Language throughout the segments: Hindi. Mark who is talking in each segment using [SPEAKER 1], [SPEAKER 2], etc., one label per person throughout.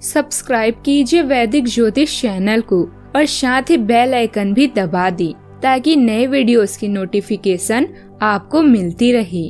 [SPEAKER 1] सब्सक्राइब कीजिए वैदिक ज्योतिष चैनल को और साथ ही बेल आइकन भी दबा दी ताकि नए वीडियोस की नोटिफिकेशन आपको मिलती रहे।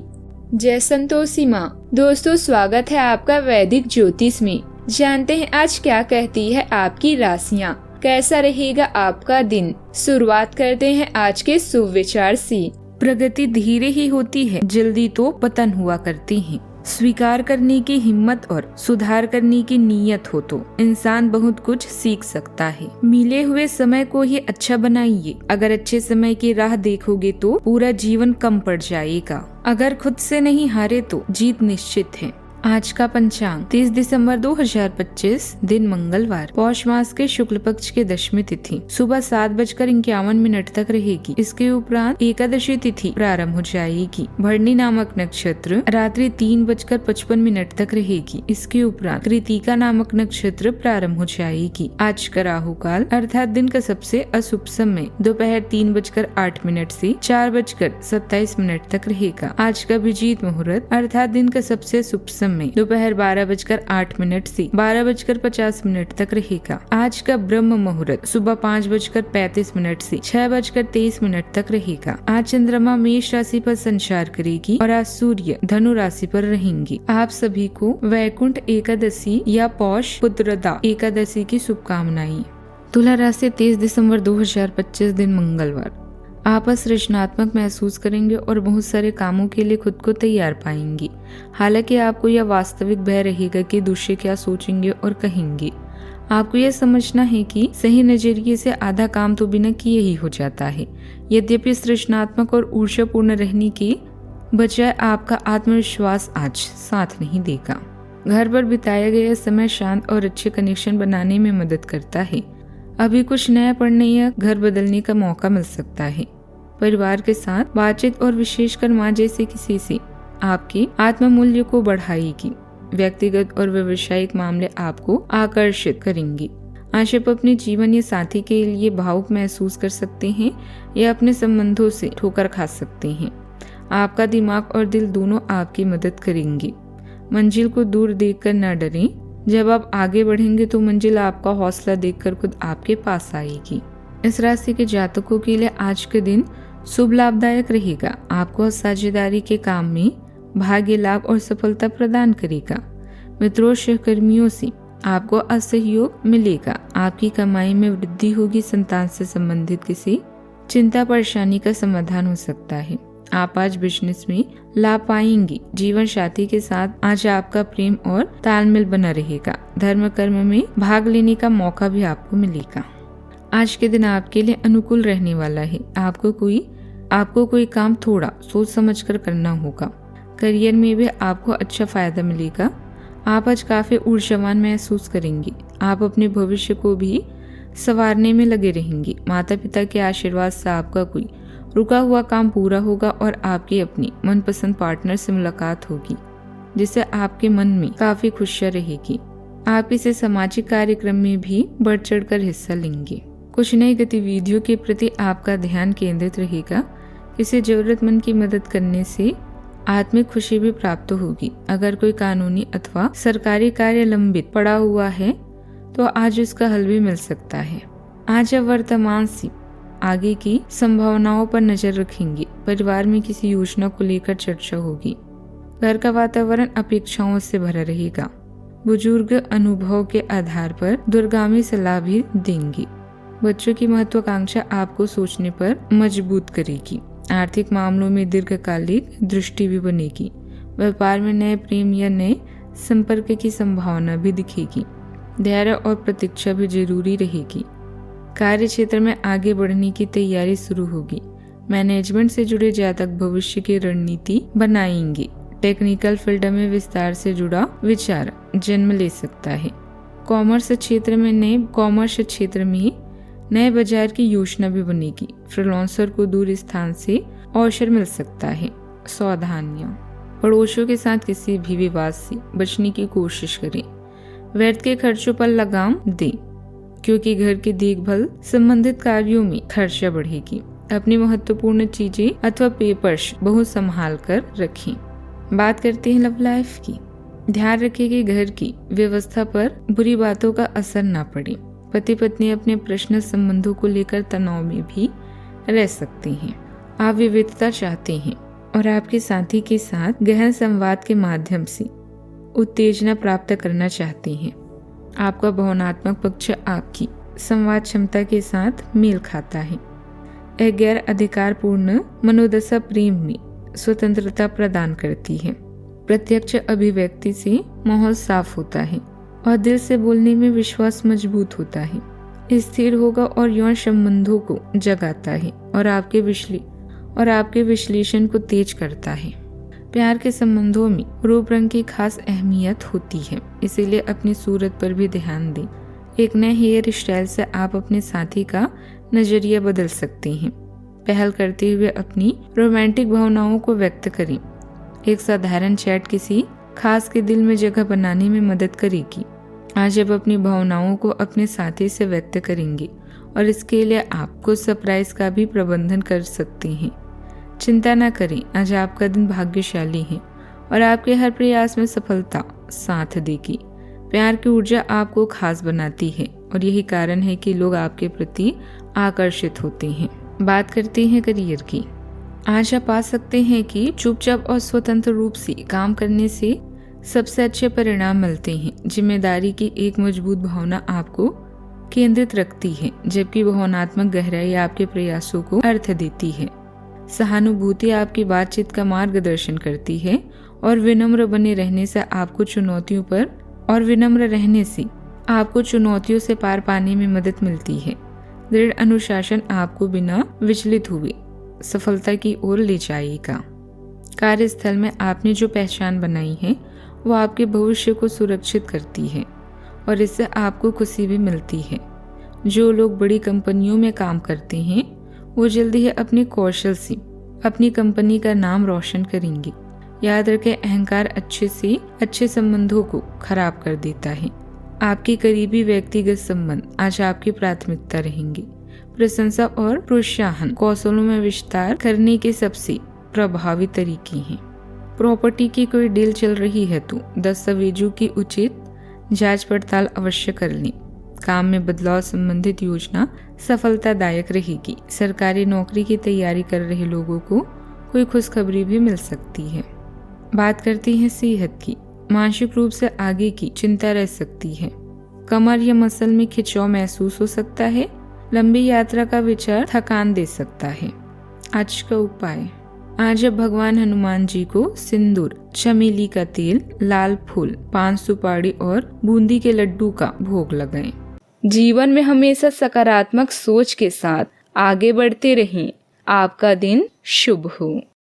[SPEAKER 1] जय संतोषी माँ। दोस्तों, स्वागत है आपका वैदिक ज्योतिष में। जानते हैं आज क्या कहती है आपकी राशियाँ, कैसा रहेगा आपका दिन। शुरुआत करते हैं आज के शुभ विचार से। प्रगति धीरे ही होती है, जल्दी तो पतन हुआ करती है। स्वीकार करने की हिम्मत और सुधार करने की नीयत हो तो इंसान बहुत कुछ सीख सकता है। मिले हुए समय को ही अच्छा बनाइए। अगर अच्छे समय की राह देखोगे तो पूरा जीवन कम पड़ जाएगा। अगर खुद से नहीं हारे तो जीत निश्चित है। आज का पंचांग 30 दिसंबर 2025, दिन मंगलवार, पौष मास के शुक्ल पक्ष के दशमी तिथि सुबह 7:51 तक रहेगी। इसके उपरांत एकादशी तिथि प्रारंभ हो जाएगी। भरणी नामक नक्षत्र रात्रि 3:55 तक रहेगी। इसके उपरांत कृतिका नामक नक्षत्र प्रारंभ हो जाएगी। आज का राहु काल अर्थात दिन का सबसे अशुभ समय दोपहर 3:08 से 4:27 तक रहेगा। आज का अभिजीत मुहूर्त अर्थात दिन का सबसे शुभ समय दोपहर 12:08 से 12:50 तक रहेगा। आज का ब्रह्म मुहूर्त सुबह 5:35 से 6:23 तक रहेगा। आज चंद्रमा मेष राशि पर संचार करेगी और आज सूर्य धनु राशि पर रहेंगे। आप सभी को वैकुंठ एकादशी या पौष पुत्रदा एकादशी की शुभकामनाएं। तुला राशि 30 दिसंबर 2025, दिन मंगलवार, आप सृजनात्मक महसूस करेंगे और बहुत सारे कामों के लिए खुद को तैयार पाएंगे। हालांकि आपको यह वास्तविक भय रहेगा कि दूसरे क्या सोचेंगे और कहेंगे। आपको यह समझना है कि सही नजरिए से आधा काम तो बिना किए ही हो जाता है। यद्यपि सृजनात्मक और ऊर्जापूर्ण रहने की बजाय आपका आत्मविश्वास आज साथ नहीं देगा। घर पर बिताया गया समय शांत और अच्छे कनेक्शन बनाने में मदद करता है। अभी कुछ नया पढ़ने या घर बदलने का मौका मिल सकता है। परिवार के साथ बातचीत और विशेषकर माँ जैसे किसी से आपके आत्ममूल्य को बढ़ाएगी। व्यक्तिगत और व्यवसायिक मामले आपको आकर्षित करेंगे। आज आप अपने जीवन या साथी के लिए भावुक महसूस कर सकते हैं या अपने संबंधों से ठोकर खा सकते हैं। आपका दिमाग और दिल दोनों आपकी मदद करेंगे। मंजिल को दूर देखकर न डरें। जब आप आगे बढ़ेंगे तो मंजिल आपका हौसला देखकर खुद आपके पास आएगी। इस राशि के जातकों के लिए आज के दिन शुभ लाभदायक रहेगा। आपको साझेदारी के काम में भाग्य लाभ और सफलता प्रदान करेगा। मित्रों सहकर्मियों से आपको असहयोग मिलेगा। आपकी कमाई में वृद्धि होगी। संतान से संबंधित किसी चिंता परेशानी का समाधान हो सकता है। आप आज बिजनेस में लाभ पाएंगे। जीवन साथी के साथ आज आपका प्रेम और तालमेल बना रहेगा। धर्म कर्म में भाग लेने का मौका भी आपको मिलेगा। आज के दिन आपके लिए अनुकूल रहने वाला है। आपको कोई काम थोड़ा सोच समझकर करना होगा। करियर में भी आपको अच्छा फायदा मिलेगा। आप आज काफी ऊर्जावान महसूस करेंगे। आप अपने भविष्य को भी संवारने में लगे रहेंगे। माता पिता के आशीर्वाद से आपका कोई रुका हुआ काम पूरा होगा और आपकी अपनी मनपसंद पार्टनर से मुलाकात होगी, जिससे आपके मन में काफी खुशियां रहेगी। आप किसी सामाजिक कार्यक्रम में भी बढ़ चढ़कर हिस्सा लेंगे। कुछ नई गतिविधियों के प्रति आपका ध्यान केंद्रित रहेगा। किसी जरूरतमंद की मदद करने से आत्मिक खुशी भी प्राप्त होगी। अगर कोई कानूनी अथवा सरकारी कार्य लंबित पड़ा हुआ है तो आज उसका हल भी मिल सकता है। आज आप वर्तमान से आगे की संभावनाओं पर नजर रखेंगे। परिवार में किसी योजना को लेकर चर्चा होगी। घर का वातावरण अपेक्षाओं से भरा रहेगा। बुजुर्ग अनुभव के आधार पर दूरगामी सलाह भी देंगे। बच्चों की महत्वाकांक्षा आपको सोचने पर मजबूत करेगी। आर्थिक मामलों में दीर्घकालिक दृष्टि भी बनेगी। व्यापार में नए प्रेम या नए संपर्क की संभावना भी दिखेगी। धैर्य और प्रतीक्षा भी जरूरी रहेगी। कार्य क्षेत्र में आगे बढ़ने की तैयारी शुरू होगी। मैनेजमेंट से जुड़े जातक भविष्य की रणनीति बनाएंगे। टेक्निकल फील्ड में विस्तार से जुड़ा विचार जन्म ले सकता है। कॉमर्स क्षेत्र में नए बाजार की योजना भी बनेगी। फ्रीलांसर को दूर स्थान से अवसर मिल सकता है। सावधानियां, पड़ोसियों के साथ किसी भी विवाद से बचने की कोशिश करें। व्यर्थ के खर्चों पर लगाम दें, क्योंकि घर की देखभाल संबंधित कार्यों में खर्चा बढ़ेगी। अपनी महत्वपूर्ण चीजें अथवा पेपर्स बहुत संभाल कर रखें। बात करते हैं लव लाइफ की। ध्यान रखें कि घर की व्यवस्था पर बुरी बातों का असर ना पड़े। पति पत्नी अपने पर्सनल संबंधों को लेकर तनाव में भी रह सकते हैं। आप विविधता चाहते हैं और आपके साथी के साथ गहन संवाद के माध्यम से उत्तेजना प्राप्त करना चाहते हैं। आपका भावनात्मक पक्ष आपकी संवाद क्षमता के साथ मेल खाता है। एक गैर अधिकारपूर्ण मनोदशा प्रेम में स्वतंत्रता प्रदान करती है। प्रत्यक्ष अभिव्यक्ति से माहौल साफ होता है और दिल से बोलने में विश्वास मजबूत होता है। स्थिर होगा और यौन संबंधों को जगाता है और आपके विश्लेषण को तेज करता है। प्यार के संबंधों में रूप रंग की खास अहमियत होती है, इसीलिए अपनी सूरत पर भी ध्यान दें। एक नए हेयर स्टाइल से आप अपने साथी का नजरिया बदल सकते हैं। पहल करते हुए अपनी रोमांटिक भावनाओं को व्यक्त करें। एक साधारण चैट किसी खास के दिल में जगह बनाने में मदद करेगी। आज आप अपनी भावनाओं को अपने साथी से व्यक्त करेंगे और इसके लिए आप कुछ सरप्राइज का भी प्रबंधन कर सकते हैं। चिंता न करें, आज आपका दिन भाग्यशाली है और आपके हर प्रयास में सफलता साथ देगी। प्यार की ऊर्जा आपको खास बनाती है और यही कारण है कि लोग आपके प्रति आकर्षित होते हैं। बात करते हैं करियर की। आज आप पा सकते हैं कि चुपचाप और स्वतंत्र रूप से काम करने से सबसे अच्छे परिणाम मिलते हैं। जिम्मेदारी की एक मजबूत भावना आपको केंद्रित रखती है, जबकि भावनात्मक गहराई आपके प्रयासों को अर्थ देती है। सहानुभूति आपकी बातचीत का मार्गदर्शन करती है और विनम्र बने रहने से आपको चुनौतियों से पार पाने में मदद मिलती है। दृढ़ अनुशासन आपको बिना विचलित हुए सफलता की ओर ले जाएगा। कार्यस्थल में आपने जो पहचान बनाई है वो आपके भविष्य को सुरक्षित करती है और इससे आपको खुशी भी मिलती है। जो लोग बड़ी कंपनियों में काम करते हैं वो जल्दी ही अपने कौशल से अपनी कंपनी का नाम रोशन करेंगे। याद रखें, अहंकार अच्छे संबंधों को खराब कर देता है। आपके करीबी व्यक्तिगत संबंध आज आपकी प्राथमिकता रहेंगे। प्रशंसा और प्रोत्साहन कौशलों में विस्तार करने के सबसे प्रभावी तरीके हैं। प्रॉपर्टी की कोई डील चल रही है तो दस्तावेजों की उचित जांच पड़ताल अवश्य कर लें। काम में बदलाव संबंधित योजना सफलतादायक रहेगी। सरकारी नौकरी की तैयारी कर रहे लोगों को कोई खुशखबरी भी मिल सकती है। बात करते हैं सेहत की। मानसिक रूप से आगे की चिंता रह सकती है। कमर या मसल में खिंचाव महसूस हो सकता है। लंबी यात्रा का विचार थकान दे सकता है। आज का उपाय, आज आप भगवान हनुमान जी को सिंदूर, चमेली का तेल, लाल फूल, पान सुपारी और बूंदी के लड्डू का भोग लगाएं। जीवन में हमेशा सकारात्मक सोच के साथ आगे बढ़ते रहें। आपका दिन शुभ हो।